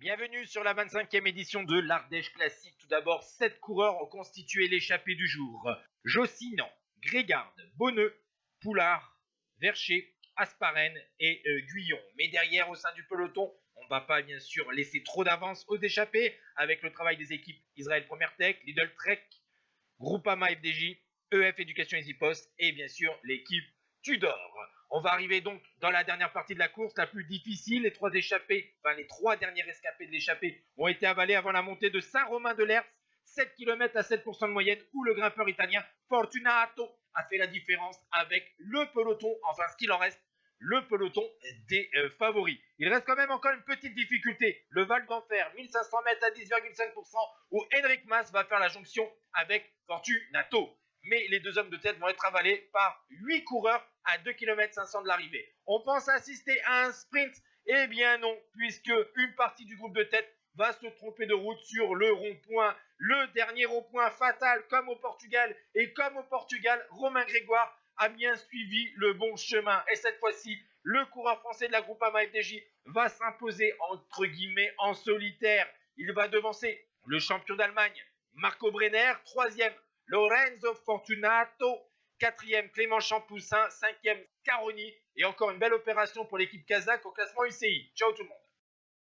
Bienvenue sur la 25e édition de l'Ardèche Classique. Tout d'abord, 7 coureurs ont constitué l'échappée du jour. Jossinant, Grégarde, Bonneux, Poulard, Vercher, Asparen et Guyon. Mais derrière, au sein du peloton, on ne va pas bien sûr laisser trop d'avance aux échappés avec le travail des équipes Israël Première Tech, Lidl Trek, Groupama FDJ, EF Éducation Easy Post et bien sûr l'équipe Tudor. On va arriver donc dans la dernière partie de la course, la plus difficile. Les trois derniers rescapés de l'échappée ont été avalés avant la montée de Saint-Romain-de-Lerps, 7 km à 7% de moyenne, où le grimpeur italien Fortunato a fait la différence avec le peloton, enfin ce qu'il en reste, le peloton des favoris. Il reste quand même encore une petite difficulté. Le Val d'Enfer, 1500 mètres à 10,5%, où Henrik Mas va faire la jonction avec Fortunato. Mais les deux hommes de tête vont être avalés par 8 coureurs à 2 km 500 de l'arrivée. On pense assister à un sprint? Eh bien non, puisque une partie du groupe de tête va se tromper de route sur le rond-point. Le dernier rond-point fatal, comme au Portugal. Et comme au Portugal, Romain Grégoire a bien suivi le bon chemin. Et cette fois-ci, le coureur français de la Groupama FDJ va s'imposer entre guillemets en solitaire. Il va devancer le champion d'Allemagne, Marco Brenner, troisième Lorenzo Fortunato, quatrième Clément Champoussin, cinquième Caroni, et encore une belle opération pour l'équipe kazakh au classement UCI. Ciao tout le monde.